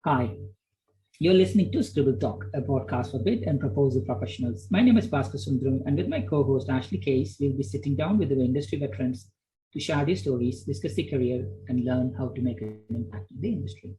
Hi, you're listening to Scribble Talk, a podcast for bid and proposal professionals. My name is Basha, and with my co-host Ashley Case, we'll be sitting down with the industry veterans to share their stories, discuss their career, and learn how to make an impact in the industry.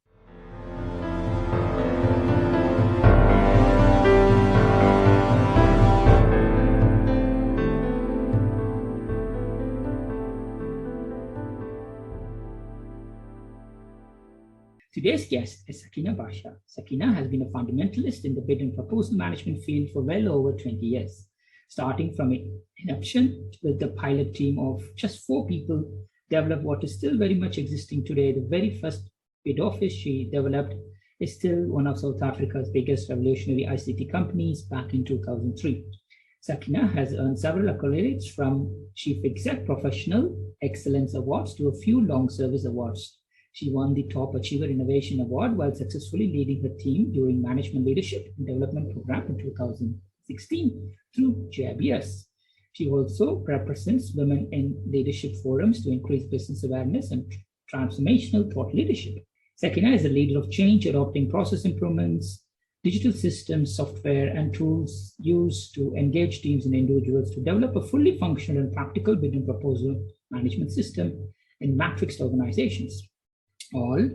Today's guest is Sakina Basha. Sakina has been a fundamentalist in the bid and proposal management field for well over 20 years, starting from inception with the pilot team of just 4 people, developed what is still very much existing today. The very first bid office she developed is still one of South Africa's biggest revolutionary ICT companies back in 2003. Sakina has earned several accolades from Chief Exec Professional Excellence Awards to a few long service awards. She won the Top Achiever Innovation Award while successfully leading her team during Management Leadership and Development Program in 2016 through GIBS. She also represents women in leadership forums to increase business awareness and transformational thought leadership. Sakina is a leader of change, adopting process improvements, digital systems, software, and tools used to engage teams and individuals to develop a fully functional and practical bid and proposal management system in matrixed organizations, all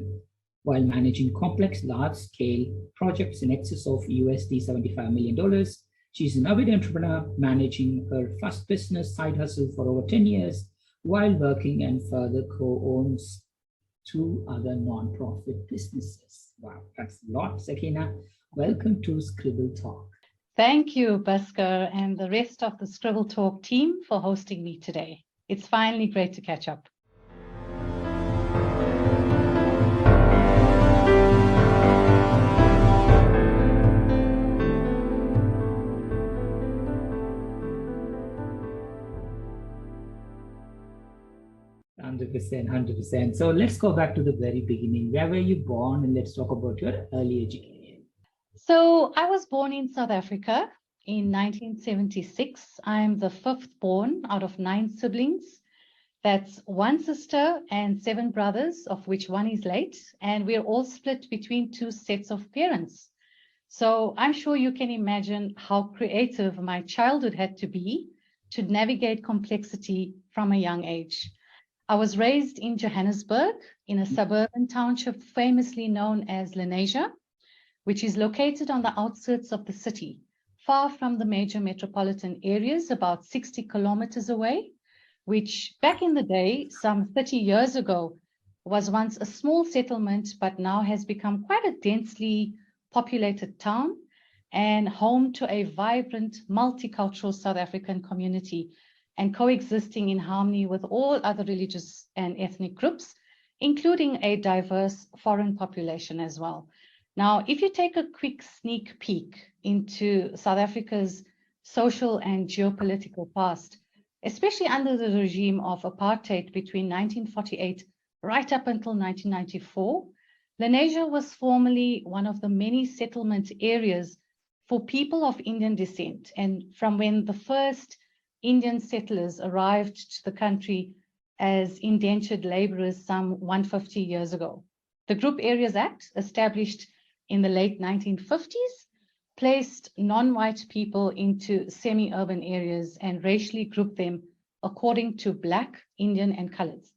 while managing complex, large-scale projects in excess of $75 million. She's an avid entrepreneur, managing her first business side hustle for over 10 years, while working and further co-owns 2 other non-profit businesses. Wow, that's a lot, Sakina. Welcome to Scribble Talk. Thank you, Basha, and the rest of the Scribble Talk team for hosting me today. It's finally great to catch up. 100%. So let's go back to the very beginning. Where were you born? And let's talk about your early education. So I was born in South Africa in 1976. I'm the 5th born out of 9 siblings. That's 1 sister and 7 brothers, of which 1 is late. And we're all split between 2 sets of parents. So I'm sure you can imagine how creative my childhood had to be to navigate complexity from a young age. I was raised in Johannesburg in a suburban township famously known as Lenasia, which is located on the outskirts of the city, far from the major metropolitan areas, about 60 kilometers away, which back in the day, some 30 years ago, was once a small settlement, but now has become quite a densely populated town and home to a vibrant multicultural South African community, and coexisting in harmony with all other religious and ethnic groups, including a diverse foreign population as well. Now, if you take a quick sneak peek into South Africa's social and geopolitical past, especially under the regime of apartheid between 1948 right up until 1994, Lenasia was formerly one of the many settlement areas for people of Indian descent, and from when the first Indian settlers arrived to the country as indentured laborers some 150 years ago. The Group Areas Act, established in the late 1950s, placed non-white people into semi-urban areas and racially grouped them according to Black, Indian, and Coloreds.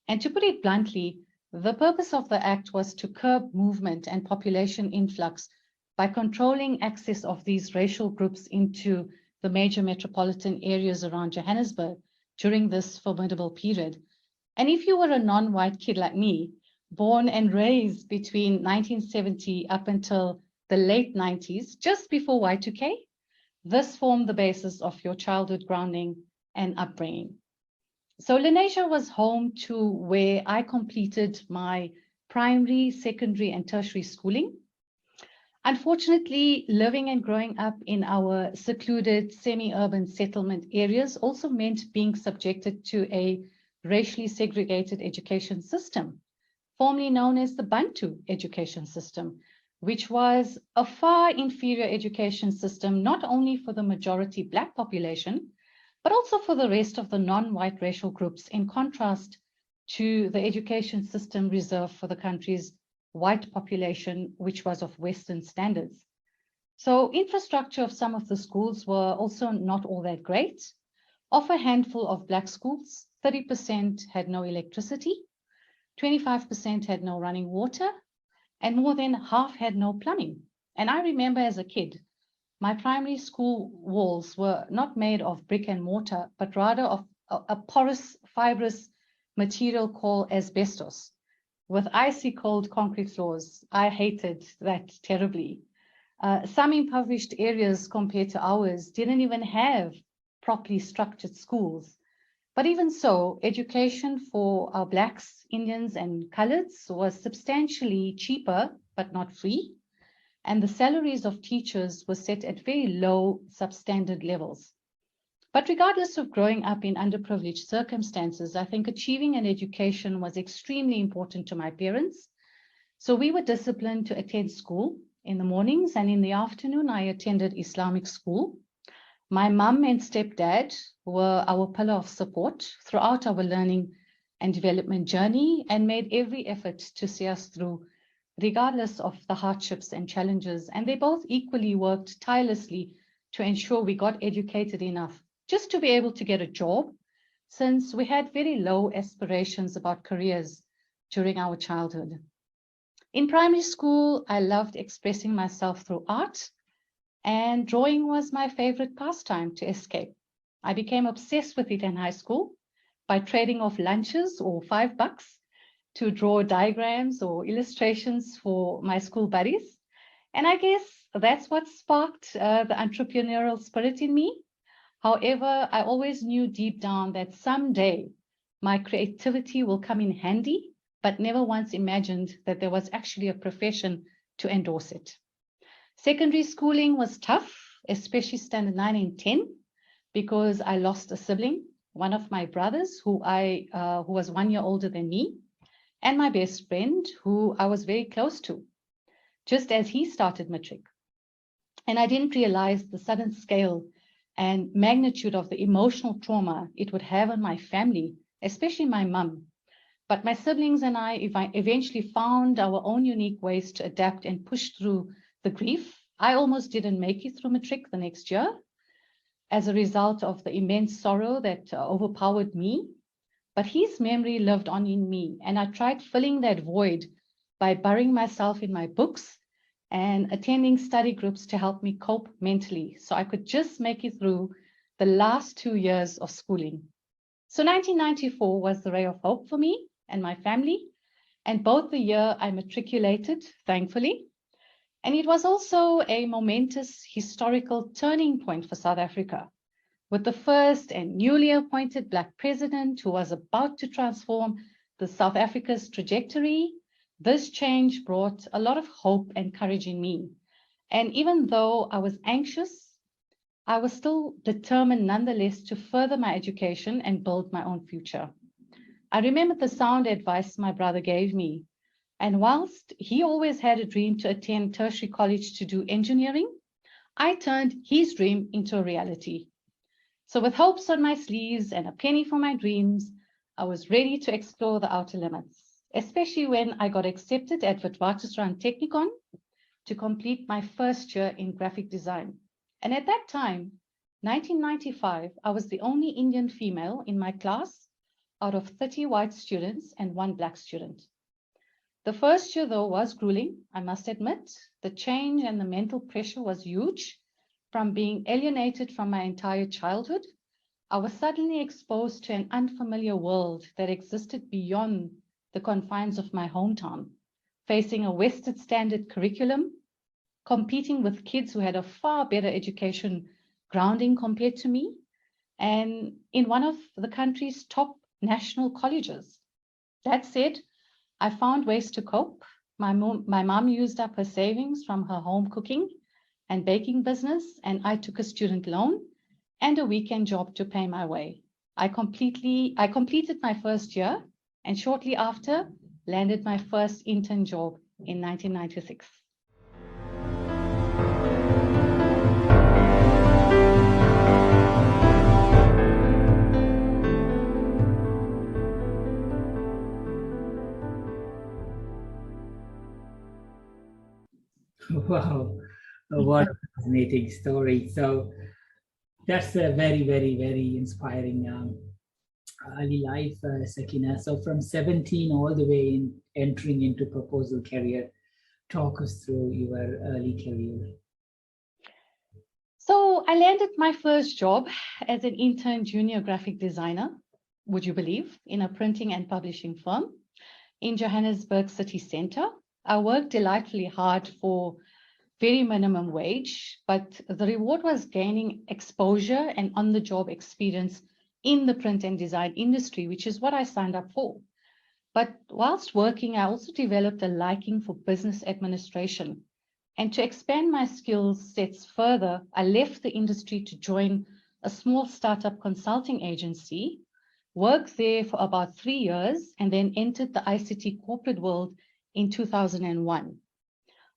And to put it bluntly, the purpose of the act was to curb movement and population influx by controlling access of these racial groups into the major metropolitan areas around Johannesburg during this formidable period. And if you were a non-white kid like me, born and raised between 1970 up until the late 90s, just before Y2K, this formed the basis of your childhood grounding and upbringing. So Lenasia was home to where I completed my primary, secondary, and tertiary schooling. Unfortunately, living and growing up in our secluded semi-urban settlement areas also meant being subjected to a racially segregated education system, formerly known as the Bantu education system, which was a far inferior education system, not only for the majority Black population, but also for the rest of the non-white racial groups, in contrast to the education system reserved for the country's white population, which was of Western standards. So infrastructure of some of the schools were also not all that great. Of a handful of Black schools, 30% had no electricity, 25% had no running water, and more than half had no plumbing. And I remember as a kid, my primary school walls were not made of brick and mortar, but rather of a porous, fibrous material called asbestos, with icy cold concrete floors. I hated that terribly. Some impoverished areas compared to ours didn't even have properly structured schools. But even so, education for our Blacks, Indians, and Coloreds was substantially cheaper, but not free. And the salaries of teachers were set at very low substandard levels. But regardless of growing up in underprivileged circumstances, I think achieving an education was extremely important to my parents. So we were disciplined to attend school in the mornings, and in the afternoon, I attended Islamic school. My mum and stepdad were our pillar of support throughout our learning and development journey, and made every effort to see us through, regardless of the hardships and challenges. And they both equally worked tirelessly to ensure we got educated enough just to be able to get a job, since we had very low aspirations about careers during our childhood. In primary school, I loved expressing myself through art, and drawing was my favorite pastime to escape. I became obsessed with it in high school by trading off lunches or $5 to draw diagrams or illustrations for my school buddies. And I guess that's what sparked the entrepreneurial spirit in me. However, I always knew deep down that someday my creativity will come in handy, but never once imagined that there was actually a profession to endorse it. Secondary schooling was tough, especially standard 9 and 10, because I lost a sibling, one of my brothers who was 1 year older than me, and my best friend who I was very close to, just as he started matric. And I didn't realize the sudden scale and magnitude of the emotional trauma it would have on my family, especially my mum. But my siblings and I eventually found our own unique ways to adapt and push through the grief. I almost didn't make it through matric the next year as a result of the immense sorrow that overpowered me. But his memory lived on in me, and I tried filling that void by burying myself in my books and attending study groups to help me cope mentally, so I could just make it through the last 2 years of schooling. So 1994 was the ray of hope for me and my family, and both the year I matriculated, thankfully. And it was also a momentous historical turning point for South Africa, with the first and newly appointed Black president who was about to transform the South Africa's trajectory. This change brought a lot of hope and courage in me. And even though I was anxious, I was still determined nonetheless to further my education and build my own future. I remember the sound advice my brother gave me. And whilst he always had a dream to attend tertiary college to do engineering, I turned his dream into a reality. So with hopes on my sleeves and a penny for my dreams, I was ready to explore the outer limits, especially when I got accepted at Witwatersrand Technikon to complete my first year in graphic design. And at that time, 1995, I was the only Indian female in my class out of 30 white students and 1 Black student. The first year, though, was grueling, I must admit. The change and the mental pressure was huge. From being alienated from my entire childhood, I was suddenly exposed to an unfamiliar world that existed beyond the confines of my hometown, facing a Western standard curriculum, competing with kids who had a far better education grounding compared to me, and in one of the country's top national colleges. That said, I found ways to cope. My mom used up her savings from her home cooking and baking business, and I took a student loan and a weekend job to pay my way. I completed my first year, and shortly after, landed my first intern job in 1996. Wow, what a fascinating story. So that's a very, very, very inspiring early life, Sakina. So from 17 all the way in entering into proposal career, talk us through your early career. So I landed my first job as an intern junior graphic designer, would you believe, in a printing and publishing firm in Johannesburg city centre. I worked delightfully hard for very minimum wage, but the reward was gaining exposure and on-the-job experience in the print and design industry, which is what I signed up for. But whilst working, I also developed a liking for business administration. And to expand my skill sets further, I left the industry to join a small startup consulting agency, worked there for about 3 years, and then entered the ICT corporate world in 2001.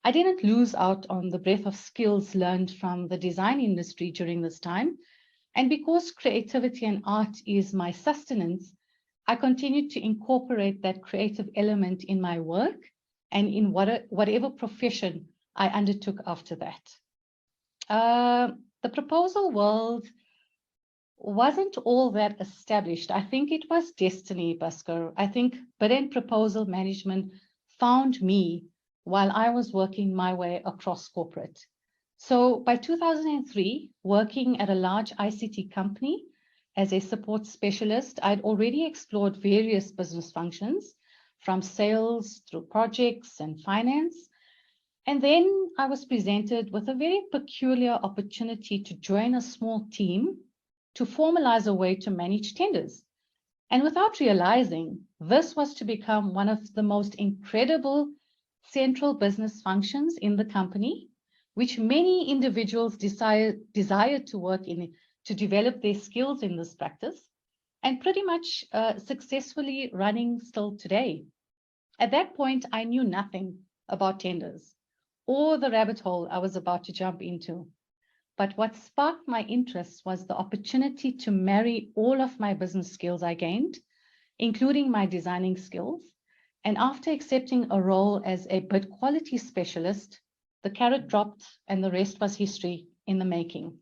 I didn't lose out on the breadth of skills learned from the design industry during this time. And because creativity and art is my sustenance, I continued to incorporate that creative element in my work and in whatever profession I undertook after that. The proposal world wasn't all that established. I think it was destiny, Bhaskar. I think bid and proposal management found me while I was working my way across corporate. So by 2003, working at a large ICT company as a support specialist, I'd already explored various business functions, from sales through projects and finance. And then I was presented with a very peculiar opportunity to join a small team to formalize a way to manage tenders. And without realizing, this was to become one of the most incredible central business functions in the company, which many individuals desire to work in, to develop their skills in this practice, and pretty much successfully running still today. At that point, I knew nothing about tenders or the rabbit hole I was about to jump into. But what sparked my interest was the opportunity to marry all of my business skills I gained, including my designing skills. And after accepting a role as a bid quality specialist, the carrot dropped and the rest was history in the making.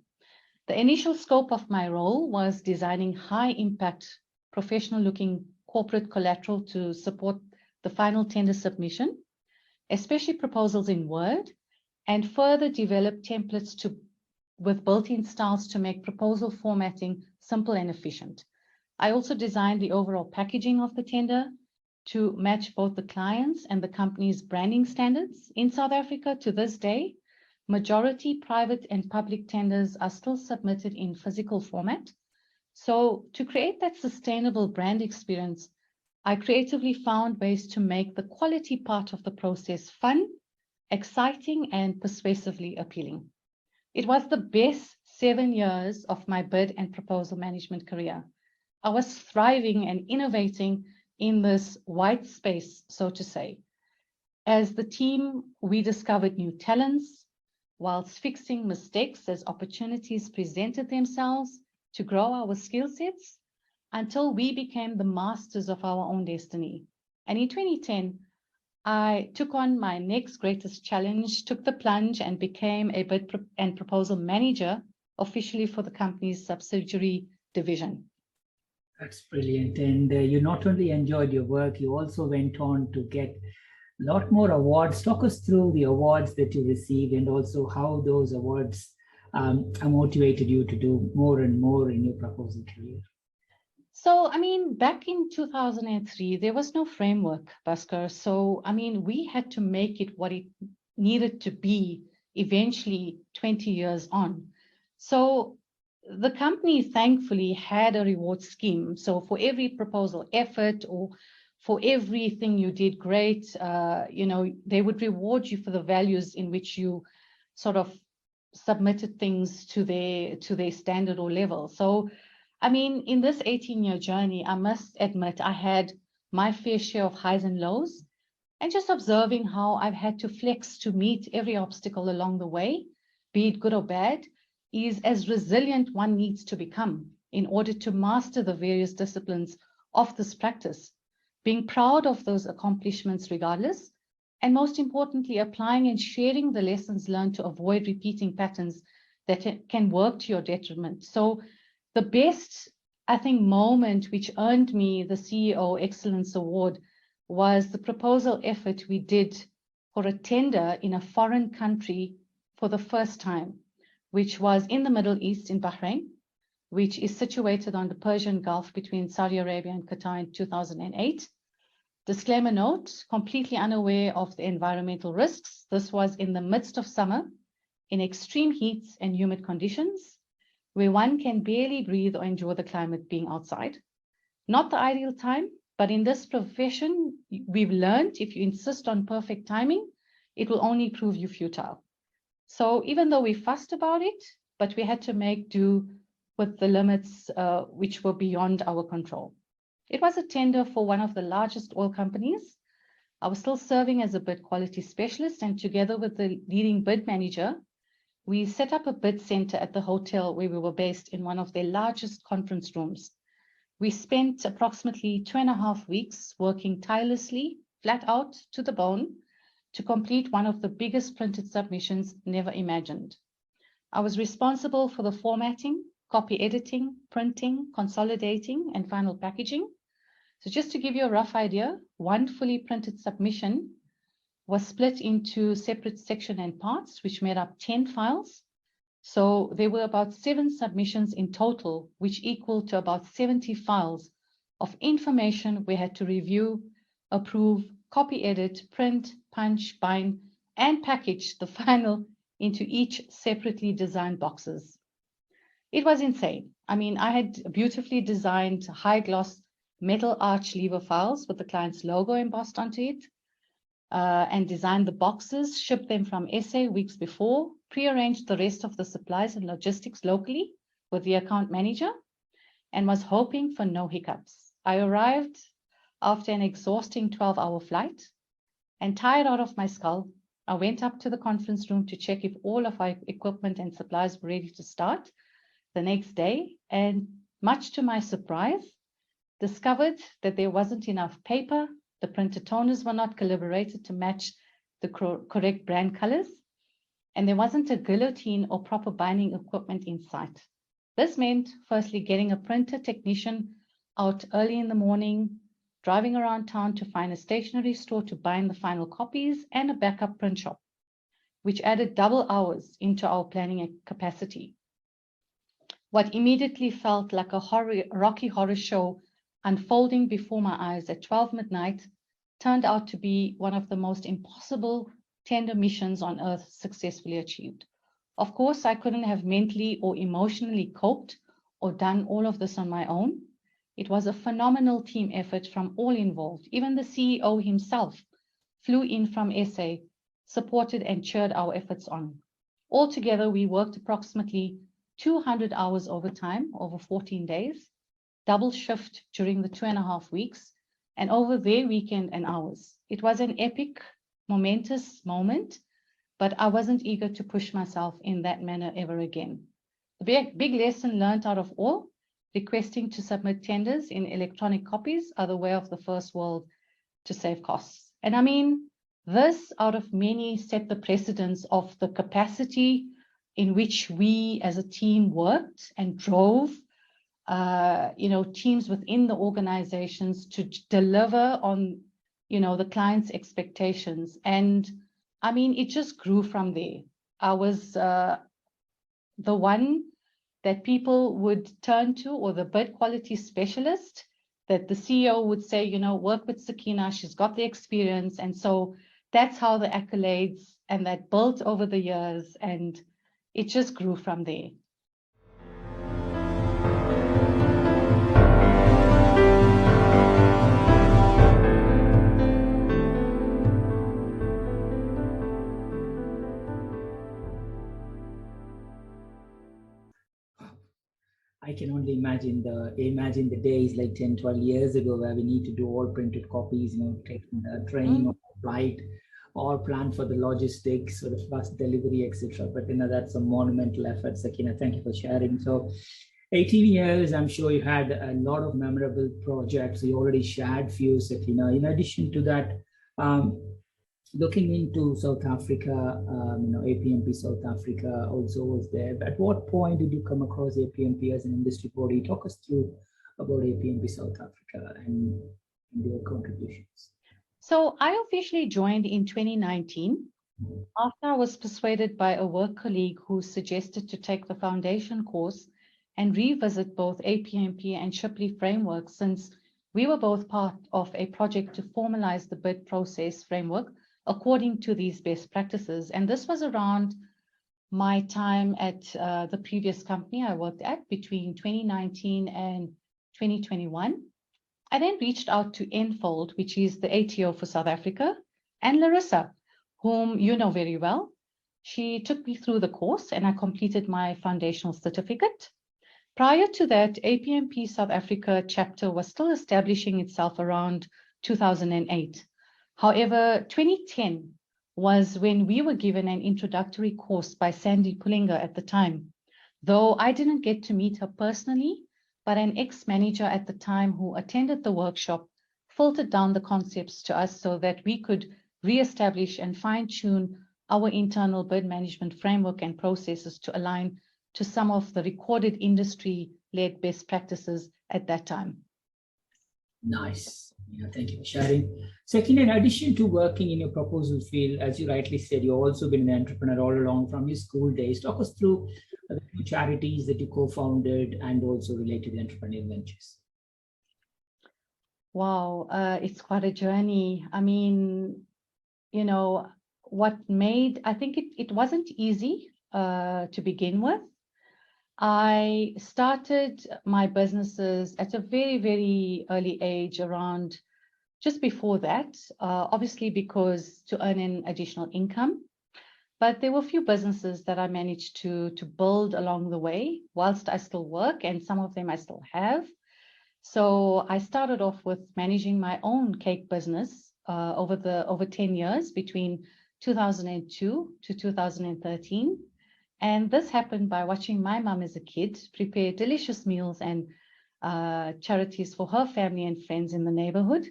The initial scope of my role was designing high impact, professional looking corporate collateral to support the final tender submission, especially proposals in Word, and further develop templates with built-in styles to make proposal formatting simple and efficient. I also designed the overall packaging of the tender to match both the client's and the company's branding standards. In South Africa, to this day, majority private and public tenders are still submitted in physical format. So to create that sustainable brand experience, I creatively found ways to make the quality part of the process fun, exciting, and persuasively appealing. It was the best 7 years of my bid and proposal management career. I was thriving and innovating in this white space, so to say. As the team, we discovered new talents, whilst fixing mistakes as opportunities presented themselves to grow our skill sets, until we became the masters of our own destiny. And in 2010, I took on my next greatest challenge, took the plunge, and became a bid and proposal manager officially for the company's subsidiary division. That's brilliant. And you not only enjoyed your work, you also went on to get a lot more awards. Talk us through the awards that you received and also how those awards motivated you to do more and more in your proposal career? So, I mean, back in 2003, there was no framework, Bhaskar. So, I mean, we had to make it what it needed to be eventually 20 years on. So the company thankfully had a reward scheme. So for every proposal effort or for everything you did great, you know, they would reward you for the values in which you sort of submitted things to their standard or level. So, I mean, in this 18-year journey, I must admit I had my fair share of highs and lows, and just observing how I've had to flex to meet every obstacle along the way, be it good or bad, is as resilient one needs to become in order to master the various disciplines of this practice, being proud of those accomplishments regardless, and most importantly, applying and sharing the lessons learned to avoid repeating patterns that can work to your detriment. So the best, I think, moment which earned me the CEO Excellence Award was the proposal effort we did for a tender in a foreign country for the first time, which was in the Middle East in Bahrain, which is situated on the Persian Gulf between Saudi Arabia and Qatar in 2008. Disclaimer note, completely unaware of the environmental risks. This was in the midst of summer, in extreme heats and humid conditions, where one can barely breathe or enjoy the climate being outside. Not the ideal time, but in this profession, we've learned if you insist on perfect timing, it will only prove you futile. So even though we fussed about it, but we had to make do with the limits which were beyond our control. It was a tender for one of the largest oil companies. I was still serving as a bid quality specialist, and together with the leading bid manager, we set up a bid center at the hotel where we were based in one of their largest conference rooms. We spent approximately 2.5 weeks working tirelessly, flat out to the bone, to complete one of the biggest printed submissions never imagined. I was responsible for the formatting, copy editing, printing, consolidating, and final packaging. So just to give you a rough idea, one fully printed submission was split into separate sections and parts, which made up 10 files. So there were about 7 submissions in total, which equal to about 70 files of information we had to review, approve, copy edit, print, punch, bind, and package the final into each separately designed boxes. It was insane. I mean, I had beautifully designed high gloss metal arch lever files with the client's logo embossed onto it, and designed the boxes, shipped them from SA weeks before, prearranged the rest of the supplies and logistics locally with the account manager, and was hoping for no hiccups. I arrived after an exhausting 12-hour flight, and tired out of my skull, I went up to the conference room to check if all of our equipment and supplies were ready to start the next day, and much to my surprise, discovered that there wasn't enough paper, the printer toners were not calibrated to match the correct brand colors, and there wasn't a guillotine or proper binding equipment in sight. This meant, firstly, getting a printer technician out early in the morning, driving around town to find a stationery store to bind the final copies, and a backup print shop, which added double hours into our planning capacity. What immediately felt like a Rocky Horror show unfolding before my eyes at 12 midnight turned out to be one of the most impossible tender missions on earth successfully achieved. Of course, I couldn't have mentally or emotionally coped or done all of this on my own. It was a phenomenal team effort from all involved. Even the CEO himself flew in from SA, supported and cheered our efforts on. Altogether, we worked approximately 200 hours overtime over 14 days, double shift during the 2.5 weeks, and over their weekend and hours. It was an epic, momentous moment, but I wasn't eager to push myself in that manner ever again. The big lesson learned out of all, requesting to submit tenders in electronic copies are the way of the first world to save costs. And I mean, this out of many set the precedence of the capacity in which we as a team worked and drove teams within the organizations to deliver on, the client's expectations. And I mean, it just grew from there. I was the one that people would turn to, or the bird quality specialist that the CEO would say, you know, work with Sakina, she's got the experience. And so that's how the accolades and that built over the years, and it just grew from there. I can only imagine the days like 10, 12 years ago where we need to do all printed copies, taking the train or flight, or plan for the logistics, sort of bus delivery, etc. But that's a monumental effort, Sakina. Thank you for sharing. So 18 years, I'm sure you had a lot of memorable projects. You already shared few, Sakina. In addition to that, looking into South Africa, APMP South Africa also was there. But at what point did you come across APMP as an industry body? Talk us through about APMP South Africa and their contributions. So I officially joined in 2019 after I was persuaded by a work colleague who suggested to take the foundation course and revisit both APMP and Shipley frameworks, since we were both part of a project to formalize the bid process framework according to these best practices. And this was around my time at the previous company I worked at between 2019 and 2021. I then reached out to Enfold, which is the ATO for South Africa, and Larissa, whom you know very well. She took me through the course and I completed my foundational certificate. Prior to that, APMP South Africa chapter was still establishing itself around 2008. However, 2010 was when we were given an introductory course by Sandy Pullinger at the time. Though I didn't get to meet her personally, but an ex-manager at the time who attended the workshop filtered down the concepts to us so that we could re-establish and fine-tune our internal bid management framework and processes to align to some of the recorded industry-led best practices at that time. Nice. Thank you for sharing. Second, in addition to working in your proposal field, as you rightly said, you've also been an entrepreneur all along from your school days. Talk us through the two charities that you co-founded and also related entrepreneurial ventures. Wow, it's quite a journey. I mean, what made, I think it wasn't easy to begin with. I started my businesses at a very, very early age, around just before that, obviously because to earn an additional income. But there were a few businesses that I managed to build along the way whilst I still work, and some of them I still have. So I started off with managing my own cake business over 10 years between 2002 to 2013. And this happened by watching my mum as a kid prepare delicious meals and charities for her family and friends in the neighborhood.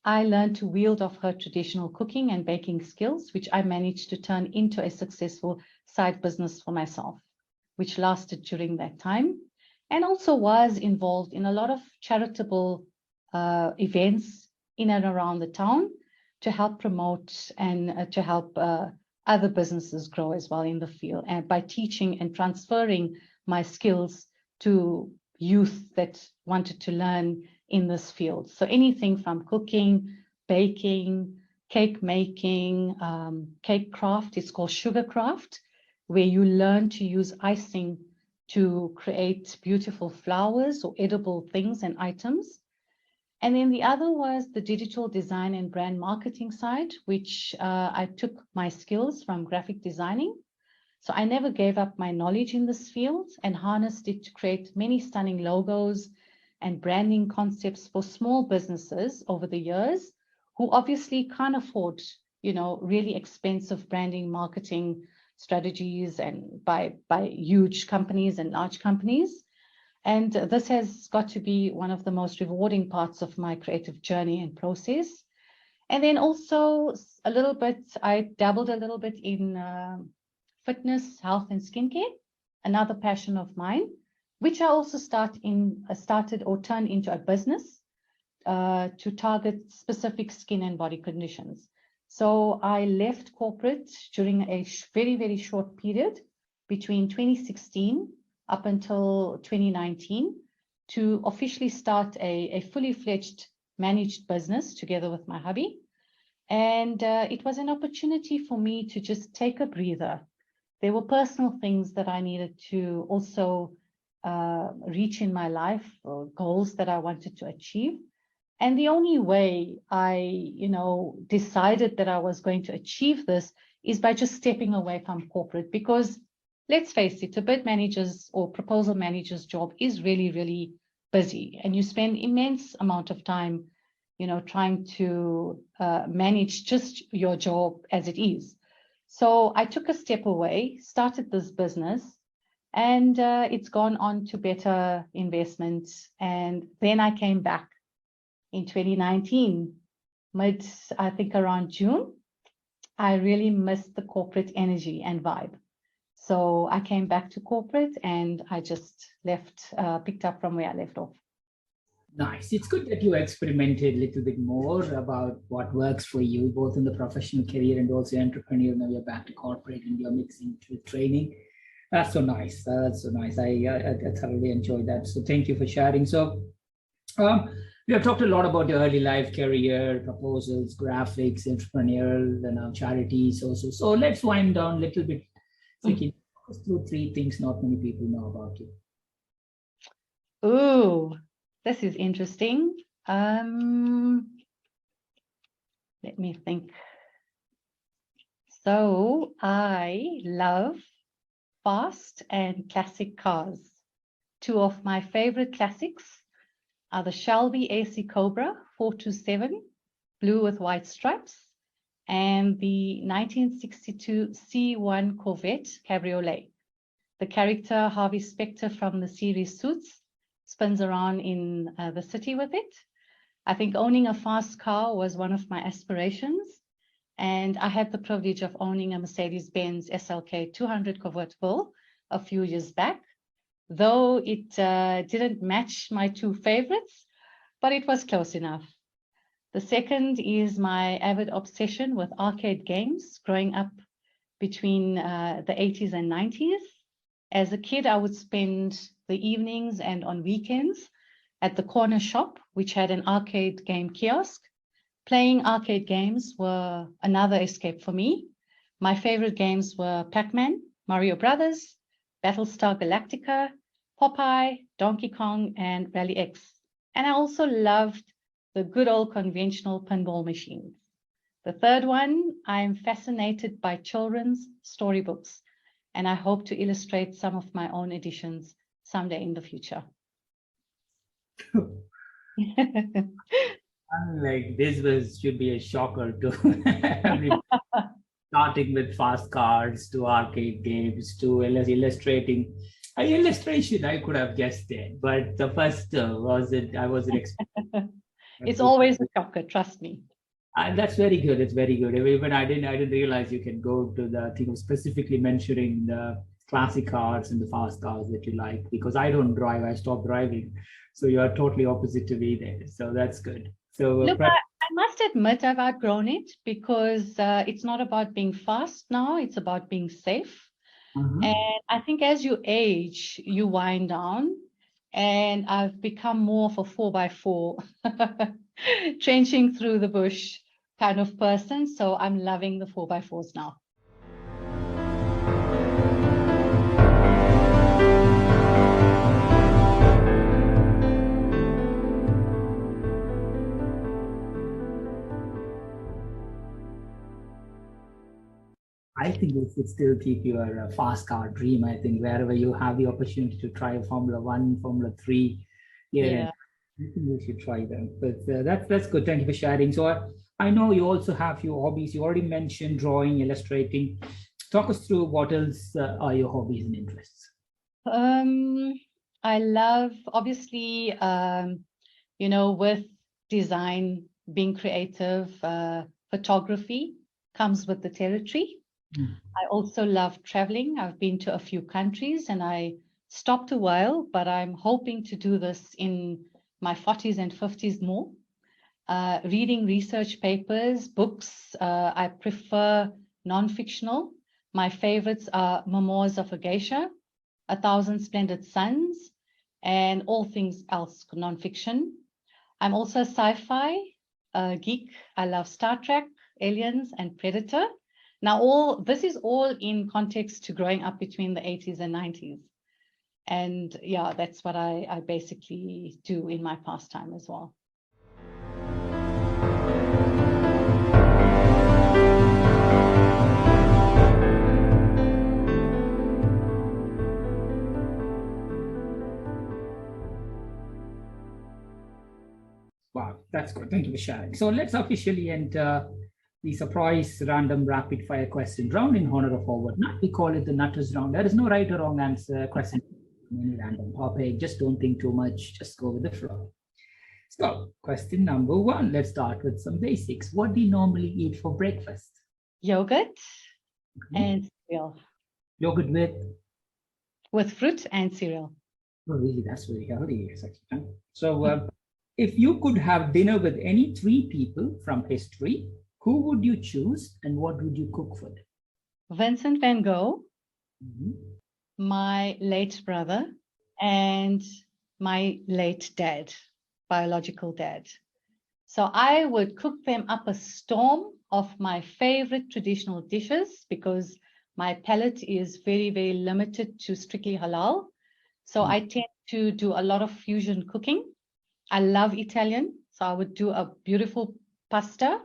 I learned to wield off her traditional cooking and baking skills, which I managed to turn into a successful side business for myself, which lasted during that time, and also was involved in a lot of charitable events in and around the town to help promote and to help other businesses grow as well in the field, and by teaching and transferring my skills to youth that wanted to learn in this field. So anything from cooking, baking, cake making, cake craft, it's called sugar craft, where you learn to use icing to create beautiful flowers or edible things and items. And then the other was the digital design and brand marketing side, which I took my skills from graphic designing. So I never gave up my knowledge in this field and harnessed it to create many stunning logos and branding concepts for small businesses over the years, who obviously can't afford, really expensive branding marketing strategies and by huge companies and large companies. And this has got to be one of the most rewarding parts of my creative journey and process. And then also I dabbled a little bit in fitness, health, and skincare, another passion of mine, which I also started or turned into a business to target specific skin and body conditions. So I left corporate during a very, very short period between 2016 up until 2019 to officially start a fully fledged managed business together with my hubby. And it was an opportunity for me to just take a breather. There were personal things that I needed to also reach in my life, or goals that I wanted to achieve. And the only way I, decided that I was going to achieve this is by just stepping away from corporate, because let's face it, a bid manager's or proposal manager's job is really, really busy, and you spend immense amount of time, trying to manage just your job as it is. So I took a step away, started this business, and it's gone on to better investments. And then I came back in 2019, I think around June. I really missed the corporate energy and vibe. So I came back to corporate and I just picked up from where I left off. Nice. It's good that you experimented a little bit more about what works for you, both in the professional career and also entrepreneur. Now you're back to corporate and you're mixing with training. That's so nice. That's so nice. I thoroughly enjoyed that. So thank you for sharing. So we have talked a lot about your early life career, proposals, graphics, entrepreneurial, and now charities also. So let's wind down a little bit. Sakina, talk us through 3 things not many people know about you. Ooh, this is interesting. Let me think. So I love fast and classic cars. 2 of my favorite classics are the Shelby AC Cobra 427, blue with white stripes, and the 1962 C1 Corvette Cabriolet. The character Harvey Specter from the series Suits spins around in the city with it. I think owning a fast car was one of my aspirations, and I had the privilege of owning a Mercedes-Benz SLK 200 convertible a few years back, though it didn't match my 2 favorites, but it was close enough. The second is my avid obsession with arcade games growing up between the 80s and 90s. As a kid, I would spend the evenings and on weekends at the corner shop, which had an arcade game kiosk. Playing arcade games were another escape for me. My favorite games were Pac-Man, Mario Brothers, Battlestar Galactica, Popeye, Donkey Kong, and Rally X. And I also loved the good old conventional pinball machines. The third one, I'm fascinated by children's storybooks, and I hope to illustrate some of my own editions someday in the future. Like this should be a shocker to everyone. Starting with fast cars to arcade games to illustrating. Illustration, I could have guessed it, but the first I wasn't expecting. It's always a shocker, trust me. And that's very good. It's very good. Even I didn't realize you can go to the thing of specifically mentioning the classic cars and the fast cars that you like, because I don't drive. I stopped driving. So you are totally opposite to me there. So that's good. So look, I must admit I've outgrown it, because it's not about being fast now. It's about being safe. And I think as you age, you wind down. And I've become more of a 4x4, trenching through the bush kind of person. So I'm loving the 4x4s now. I think it should still keep your fast car dream. I think wherever you have the opportunity to try a Formula 1, Formula 3, yeah. I think you should try them. But that's good. Thank you for sharing. So I know you also have your hobbies. You already mentioned drawing, illustrating. Talk us through what else are your hobbies and interests. I love, obviously, with design, being creative, photography comes with the territory. I also love traveling. I've been to a few countries and I stopped a while, but I'm hoping to do this in my 40s and 50s more. Reading research papers, books. I prefer non-fictional, My favorites are Memoirs of a Geisha, A Thousand Splendid Suns, and all things else non-fiction. I'm also a sci-fi geek. I love Star Trek, Aliens, and Predator. Now, this is all in context to growing up between the 80s and 90s. And yeah, that's what I basically do in my pastime as well. Wow, that's good. Thank you for sharing. So let's officially enter the surprise random rapid fire question round in honor of our nut. We call it the Nutters round. There is no right or wrong answer question. Any random topic. Just don't think too much. Just go with the flow. So question number one. Let's start with some basics. What do you normally eat for breakfast? Yogurt and cereal. Yogurt with fruit and cereal. Oh, really? That's very healthy. So if you could have dinner with any three people from history, who would you choose and what would you cook for them? Vincent van Gogh, my late brother, and my late dad, biological dad. So I would cook them up a storm of my favorite traditional dishes because my palate is very, very limited to strictly halal. So I tend to do a lot of fusion cooking. I love Italian, so I would do a beautiful pasta,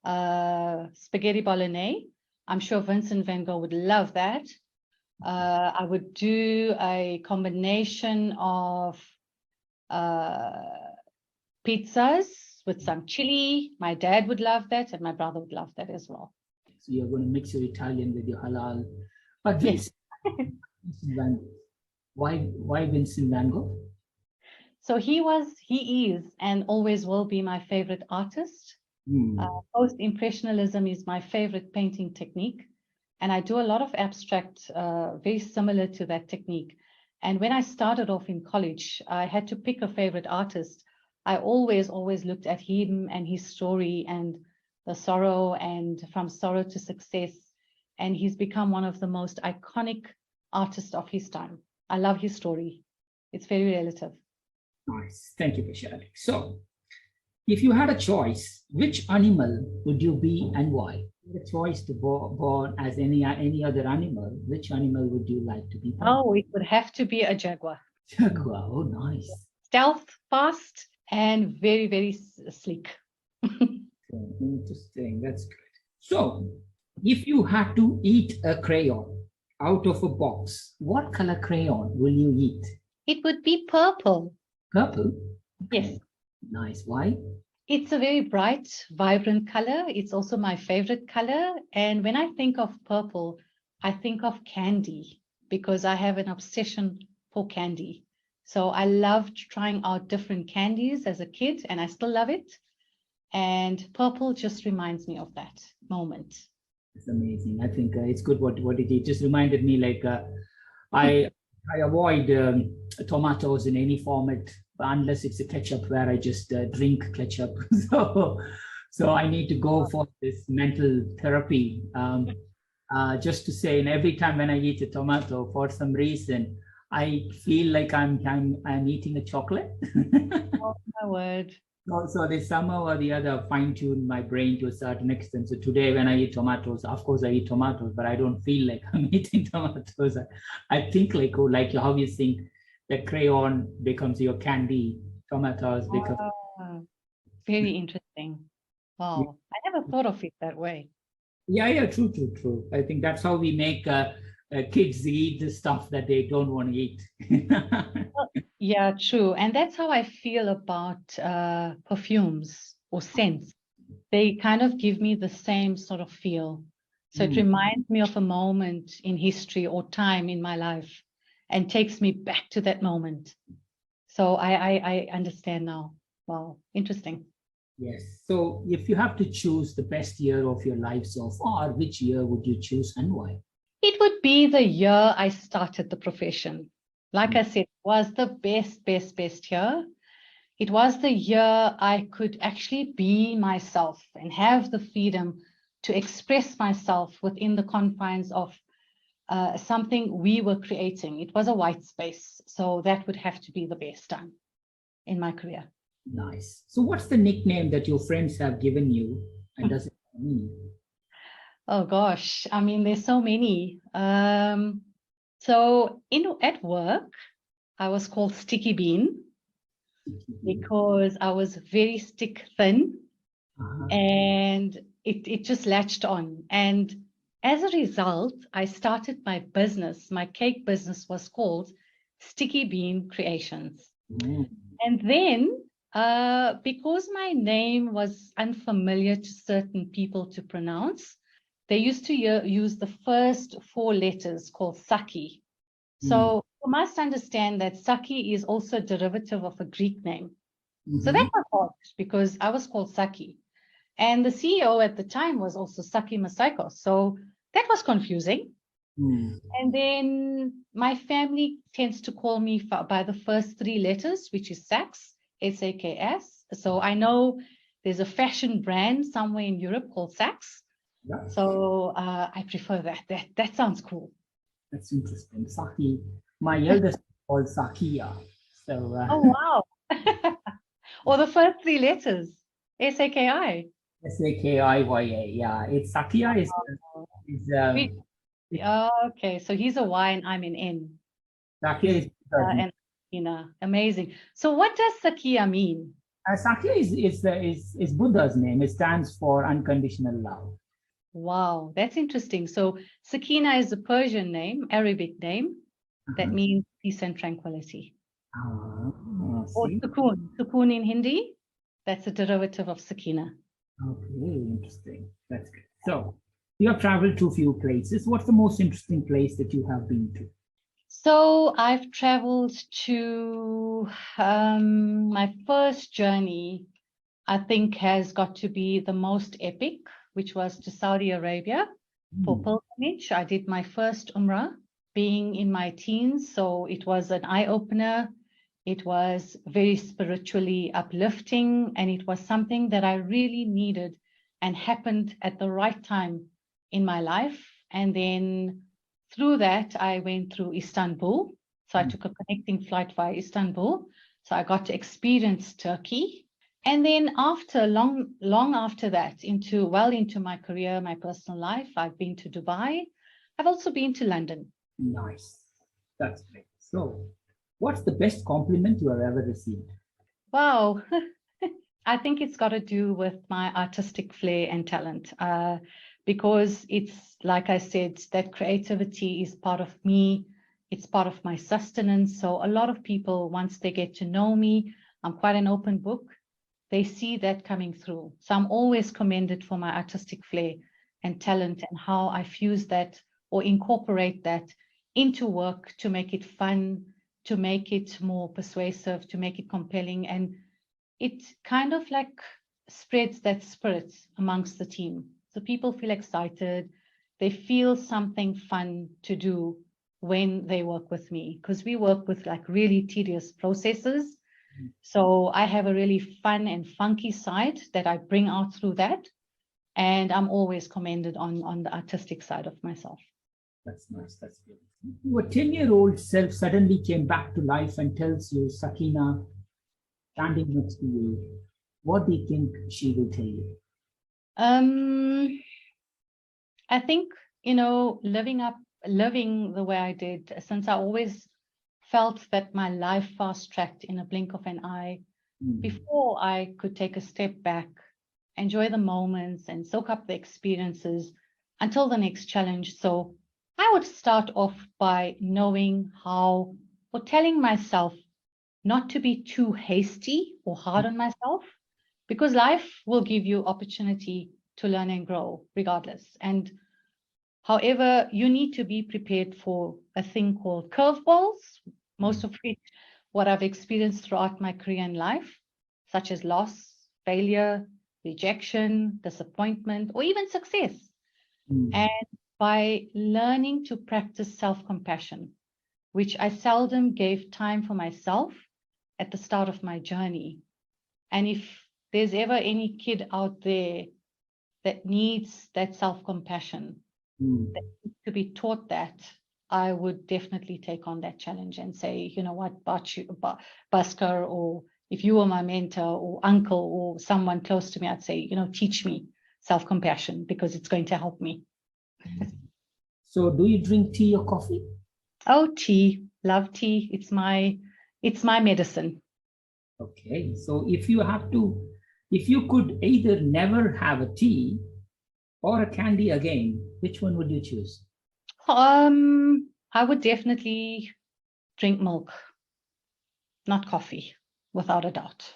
spaghetti bolognese. I'm sure Vincent van Gogh would love that. I would do a combination of pizzas with some chili. My dad would love that, and my brother would love that as well. So you're going to mix your Italian with your halal. But yes. Vincent van Gogh. Why Vincent van Gogh? So he is, and always will be my favorite artist. Post-impressionism is my favorite painting technique. And I do a lot of abstract, very similar to that technique. And when I started off in college, I had to pick a favorite artist. I always looked at him and his story and the sorrow and from sorrow to success. And he's become one of the most iconic artists of his time. I love his story. It's very relative. Nice. Thank you for sharing. So, if you had a choice, which animal would you be and why? The choice to born as any other animal, which animal would you like to be born? Oh, it would have to be a jaguar. Jaguar, oh nice. Stealth, fast, and very, very sleek. Interesting, that's good. So, if you had to eat a crayon out of a box, what color crayon will you eat? It would be purple. Purple? Yes. Nice. Why? It's a very bright, vibrant color. It's also my favorite color. And when I think of purple, I think of candy because I have an obsession for candy. So I loved trying out different candies as a kid, and I still love it. And purple just reminds me of that moment. It's amazing. I think it's good what it did. Just reminded me like I avoid tomatoes in any format unless it's a ketchup where I just drink ketchup. So I need to go for this mental therapy just to say, and every time when I eat a tomato, for some reason, I feel like I'm eating a chocolate. Oh my word. So they somehow or the other fine-tune my brain to a certain extent. So today when I eat tomatoes, of course I eat tomatoes, but I don't feel like I'm eating tomatoes. I think like how you think that crayon becomes your candy, tomatoes become. Very interesting. Wow, I never thought of it that way. Yeah, true. I think that's how we make kids eat the stuff that they don't want to eat. Yeah, true. And that's how I feel about perfumes or scents. They kind of give me the same sort of feel. So it reminds me of a moment in history or time in my life and takes me back to that moment. So I understand now. Wow, interesting. Yes. So if you have to choose the best year of your life so far, which year would you choose and why? It would be the year I started the profession. Like I said, it was the best year. It was the year I could actually be myself and have the freedom to express myself within the confines of something we were creating. It was a white space. So that would have to be the best time in my career. Nice. So what's the nickname that your friends have given you, and does it mean? Oh gosh, I mean, there's so many. So at work, I was called Sticky Bean because I was very stick thin, and it just latched on. And as a result, I started my business. My cake business was called Sticky Bean Creations. And then because my name was unfamiliar to certain people to pronounce, they used to use the first 4 letters called Saki. So you must understand that Saki is also a derivative of a Greek name. So that was hard because I was called Saki. And the CEO at the time was also Saki Masaikos. So that was confusing. And then my family tends to call me by the first 3 letters, which is Saks, S-A-K-S. So I know there's a fashion brand somewhere in Europe called Saks. So I prefer that. That sounds cool. That's interesting. Saki. My eldest is called Sakina. So. Oh wow! Or the first 3 letters, S-A-K-I. S-A-K-I-Y-A. Yeah, it's Sakina is. Okay, so he's a Y and I'm an N. Sakina is. And Sakina, amazing. So what does Sakina mean? Sakina is Buddha's name. It stands for unconditional love. Wow, that's interesting. So Sakina is a Persian name, Arabic name, that means peace and tranquility. Or Sukoon. Sukoon in Hindi, that's a derivative of Sakina. Okay, interesting. That's good. So you have traveled to a few places. What's the most interesting place that you have been to? So I've traveled to my first journey, I think, has got to be the most epic, which was to Saudi Arabia for pilgrimage. I did my first Umrah being in my teens. So it was an eye-opener. It was very spiritually uplifting, and it was something that I really needed and happened at the right time in my life. And then through that, I went through Istanbul. So I took a connecting flight via Istanbul. So I got to experience Turkey. And then after long after that, well into my career, my personal life, I've been to Dubai. I've also been to London. Nice. That's great. So what's the best compliment you have ever received? Wow. I think it's got to do with my artistic flair and talent, because it's, like I said, that creativity is part of me. It's part of my sustenance. So a lot of people, once they get to know me, I'm quite an open book. They see that coming through. So I'm always commended for my artistic flair and talent and how I fuse that or incorporate that into work to make it fun, to make it more persuasive, to make it compelling. And it kind of like spreads that spirit amongst the team. So people feel excited. They feel something fun to do when they work with me, because we work with like really tedious processes. So I have a really fun and funky side that I bring out through that. And I'm always commended on the artistic side of myself. That's nice. That's good. Your 10-year-old self suddenly came back to life and tells you, Sakina, standing next to you, what do you think she will tell you? I think, living the way I did, since I always felt that my life fast-tracked in a blink of an eye, before I could take a step back, enjoy the moments and soak up the experiences until the next challenge. So I would start off by knowing how, or telling myself not to be too hasty or hard on myself, because life will give you opportunity to learn and grow regardless. And however, you need to be prepared for a thing called curveballs, most of which what I've experienced throughout my career and life, such as loss, failure, rejection, disappointment, or even success. And by learning to practice self-compassion, which I seldom gave time for myself at the start of my journey. And if there's ever any kid out there that needs that self-compassion, Mm. that needs to be taught that, I would definitely take on that challenge and say, you know what, Bhaskar, or if you were my mentor or uncle or someone close to me, I'd say, you know, teach me self-compassion because it's going to help me. So do you drink tea or coffee? Oh, tea, love tea. It's my medicine. Okay, so if you could either never have a tea or a candy again, which one would you choose? I would definitely drink milk, not coffee, without a doubt,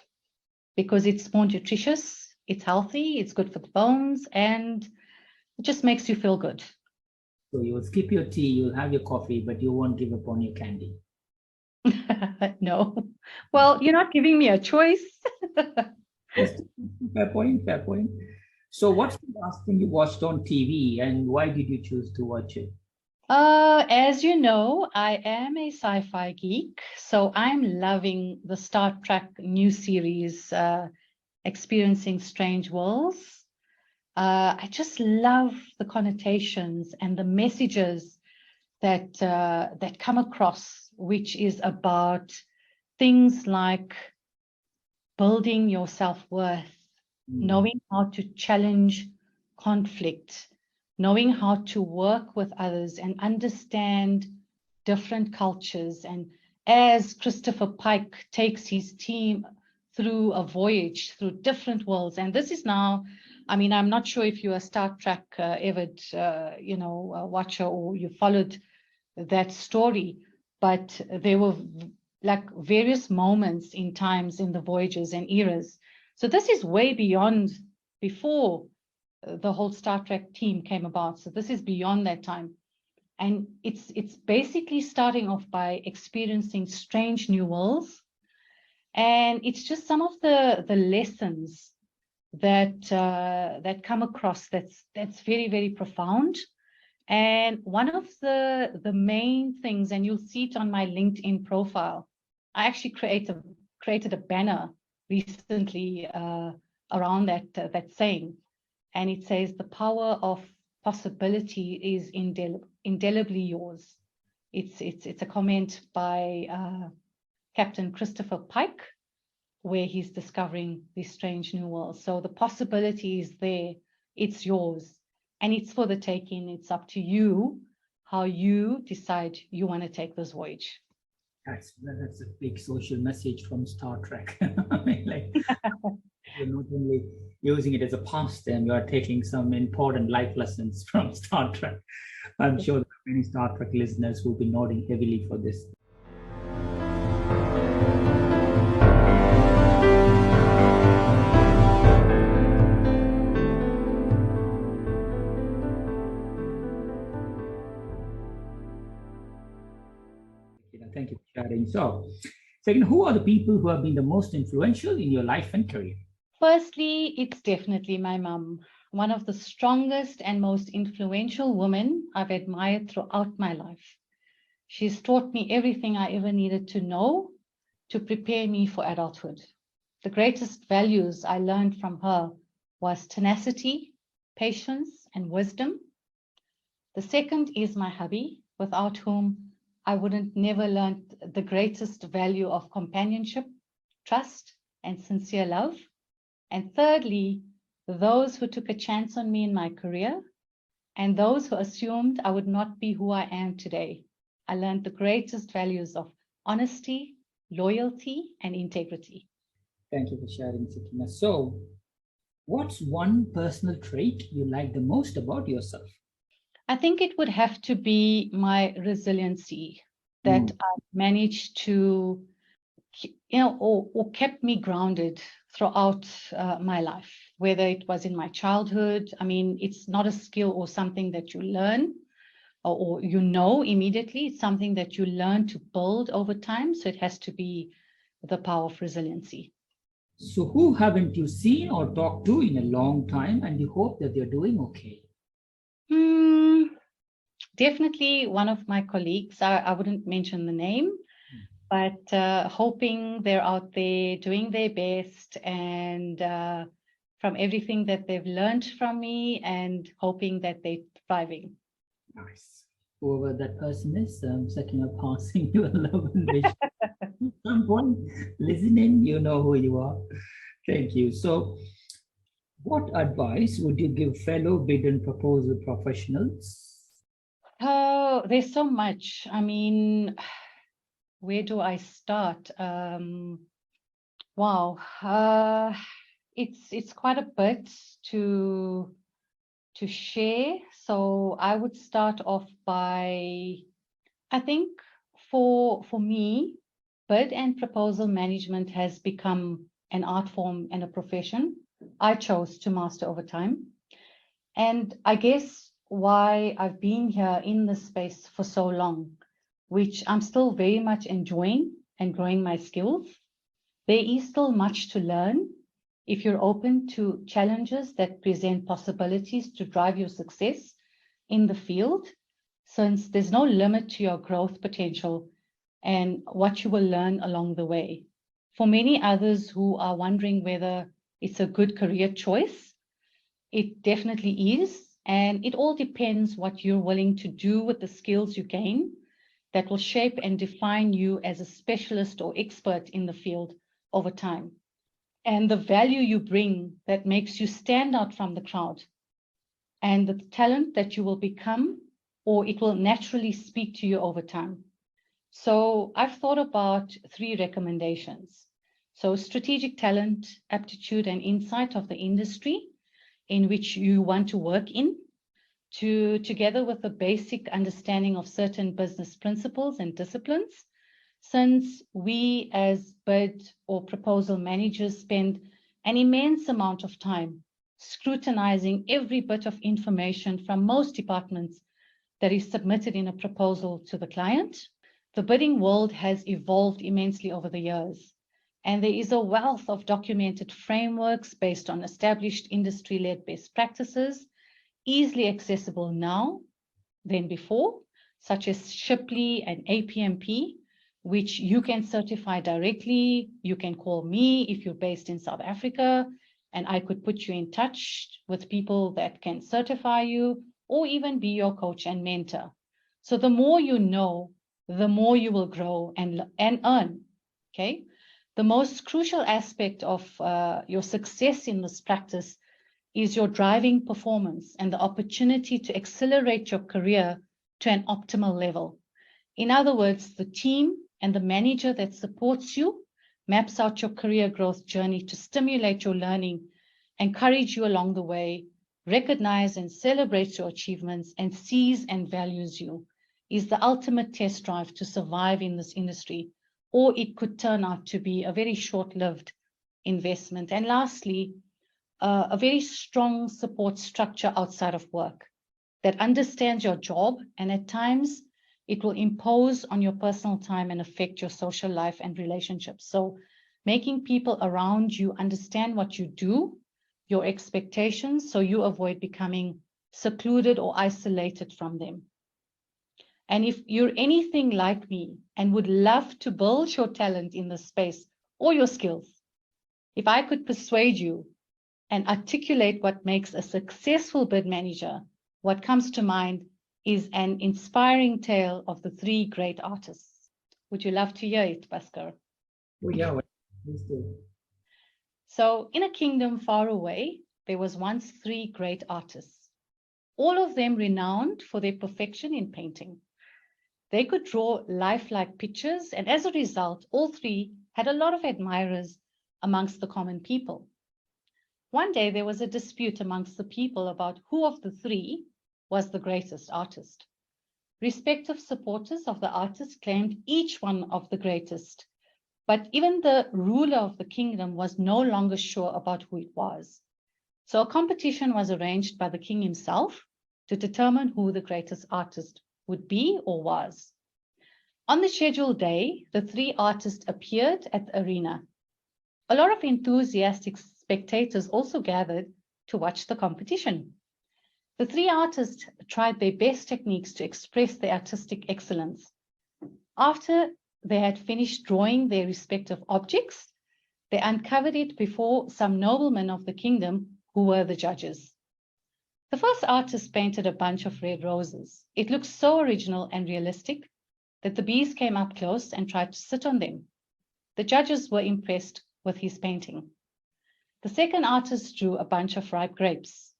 because it's more nutritious, it's healthy, it's good for the bones, and it just makes you feel good. So you will skip your tea, you'll have your coffee, but you won't give up on your candy. No. Well, you're not giving me a choice. Yes, fair point, fair point. So what's the last thing you watched on TV and why did you choose to watch it? As you know, I am a sci-fi geek, so I'm loving the Star Trek new series, Experiencing Strange Worlds. I just love the connotations and the messages that come across, which is about things like building your self-worth, knowing how to challenge conflict, knowing how to work with others and understand different cultures. And as Christopher Pike takes his team through a voyage through different worlds, and this is now, I mean, I'm not sure if you're a Star Trek avid, watcher, or you followed that story, but there were like various moments in times in the voyages and eras. So this is way beyond before the whole Star Trek team came about. So this is beyond that time. And it's basically starting off by experiencing strange new worlds. And it's just some of the lessons that come across that's very, very profound. And one of the main things, and you'll see it on my LinkedIn profile, I actually created a banner recently around that saying, and it says, "The power of possibility is indelibly yours." It's a comment by Captain Christopher Pike, where he's discovering these strange new worlds. So the possibility is there, it's yours, and it's for the taking. It's up to you how you decide you want to take this voyage. That's a big social message from Star Trek. I mean, like, you're not only using it as a pastime, you are taking some important life lessons from Star Trek. I'm sure there are many Star Trek listeners who will be nodding heavily for this. Thank you for sharing. So, second, who are the people who have been the most influential in your life and career? Firstly, it's definitely my mum, one of the strongest and most influential women I've admired throughout my life. She's taught me everything I ever needed to know to prepare me for adulthood. The greatest values I learned from her was tenacity, patience, and wisdom. The second is my hubby, without whom I wouldn't never learn the greatest value of companionship, trust, and sincere love. And thirdly, those who took a chance on me in my career and those who assumed I would not be who I am today. I learned the greatest values of honesty, loyalty, and integrity. Thank you for sharing, Sakina. So, what's one personal trait you like the most about yourself? I think it would have to be my resiliency that I managed to, or kept me grounded throughout my life, whether it was in my childhood. I mean, it's not a skill or something that you learn or you know immediately. It's something that you learn to build over time. So it has to be the power of resiliency. So, who haven't you seen or talked to in a long time and you hope that they're doing okay? Definitely one of my colleagues. I wouldn't mention the name, but hoping they're out there doing their best and from everything that they've learned from me and hoping that they're thriving. Nice. Whoever that person is, Sakina, passing you a love and wish. Someone listening, you know who you are. Thank you. So, what advice would you give fellow bid and proposal professionals? Oh, there's so much. I mean, where do I start? Wow, it's quite a bit to share. So I would start off by, I think for me, bid and proposal management has become an art form and a profession I chose to master over time. And I guess why I've been here in this space for so long, which I'm still very much enjoying and growing my skills. There is still much to learn if you're open to challenges that present possibilities to drive your success in the field, since there's no limit to your growth potential and what you will learn along the way. For many others who are wondering whether it's a good career choice, it definitely is. And it all depends what you're willing to do with the skills you gain that will shape and define you as a specialist or expert in the field over time. And the value you bring that makes you stand out from the crowd, and the talent that you will become, or it will naturally speak to you over time. So I've thought about 3 recommendations. So strategic talent, aptitude, and insight of the industry in which you want to work in, together with a basic understanding of certain business principles and disciplines, since we as bid or proposal managers spend an immense amount of time scrutinizing every bit of information from most departments that is submitted in a proposal to the client. The bidding world has evolved immensely over the years, and there is a wealth of documented frameworks based on established industry-led best practices, easily accessible now than before, such as Shipley and APMP, which you can certify directly. You can call me if you're based in South Africa, and I could put you in touch with people that can certify you or even be your coach and mentor. So the more you know, the more you will grow and earn, okay? The most crucial aspect of your success in this practice is your driving performance and the opportunity to accelerate your career to an optimal level. In other words, the team and the manager that supports you maps out your career growth journey to stimulate your learning, encourage you along the way, recognize and celebrate your achievements, and sees and values you, is the ultimate test drive to survive in this industry, or it could turn out to be a very short-lived investment. And lastly, a very strong support structure outside of work that understands your job, and at times it will impose on your personal time and affect your social life and relationships. So making people around you understand what you do, your expectations, so you avoid becoming secluded or isolated from them. And if you're anything like me and would love to build your talent in this space or your skills, if I could persuade you and articulate what makes a successful bid manager, what comes to mind is an inspiring tale of the 3 great artists. Would you love to hear it, Bhaskar? Oh, yeah, please do. So in a kingdom far away, there was once 3 great artists, all of them renowned for their perfection in painting. They could draw lifelike pictures, and as a result, all 3 had a lot of admirers amongst the common people. One day, there was a dispute amongst the people about who of the 3 was the greatest artist. Respective supporters of the artist claimed each one of the greatest, but even the ruler of the kingdom was no longer sure about who it was. So a competition was arranged by the king himself to determine who the greatest artist would be or was. On the scheduled day, the 3 artists appeared at the arena. A lot of enthusiastic spectators also gathered to watch the competition. The 3 artists tried their best techniques to express their artistic excellence. After they had finished drawing their respective objects, they uncovered it before some noblemen of the kingdom who were the judges. The first artist painted a bunch of red roses. It looked so original and realistic that the bees came up close and tried to sit on them. The judges were impressed with his painting. The second artist drew a bunch of ripe grapes.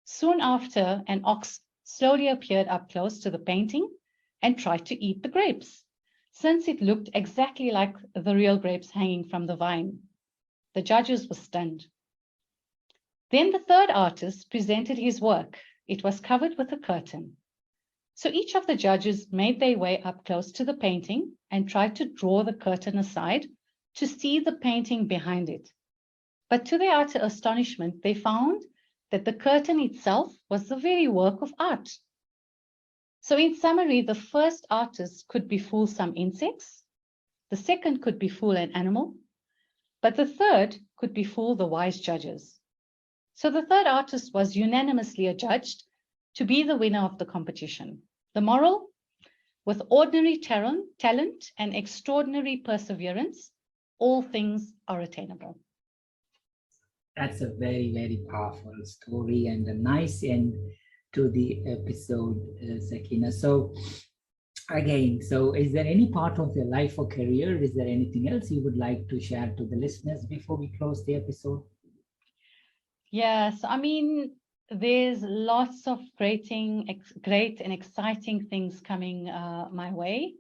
Soon after, an ox slowly appeared up close to the painting and tried to eat the grapes, since it looked exactly like the real grapes hanging from the vine. The judges were stunned. Then the third artist presented his work. It was covered with a curtain. So each of the judges made their way up close to the painting and tried to draw the curtain aside to see the painting behind it. But to their utter astonishment, they found that the curtain itself was the very work of art. So in summary, the first artist could befool some insects, the second could befool an animal, but the third could befool the wise judges. So the third artist was unanimously adjudged to be the winner of the competition. The moral: with ordinary talent and extraordinary perseverance, all things are attainable. That's a very, very powerful story and a nice end to the episode, Sakina. So again, is there any part of your life or career, is there anything else you would like to share to the listeners before we close the episode? Yes, I mean, there's lots of great and exciting things coming my way.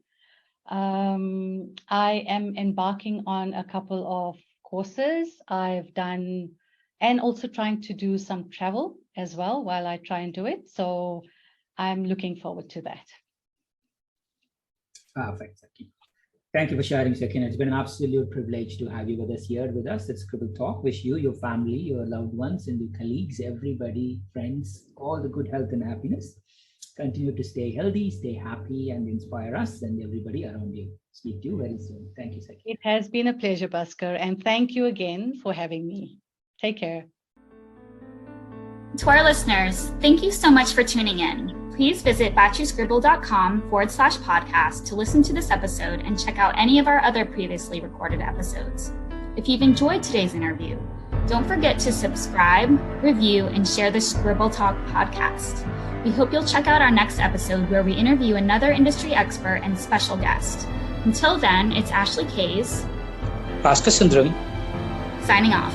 I am embarking on a couple of courses I've done, and also trying to do some travel as well while I try and do it. So I'm looking forward to that. Perfect, Sakina. Thank you for sharing, Sakina. It's been an absolute privilege to have you with us here with us at Scribble Talk. Wish you, your family, your loved ones, and your colleagues, everybody, friends, all the good health and happiness. Continue to stay healthy, stay happy, and inspire us and everybody around you. Speak to you very soon. Thank you, Sakina. It has been a pleasure, Bhaskar, and thank you again for having me. Take care. To our listeners, thank you so much for tuning in. Please visit bachuscribble.com/podcast to listen to this episode and check out any of our other previously recorded episodes. If you've enjoyed today's interview, don't forget to subscribe, review, and share the Scribble Talk podcast. We hope you'll check out our next episode where we interview another industry expert and special guest. Until then, it's Ashley Kays, Bhaskar Sundaram, signing off.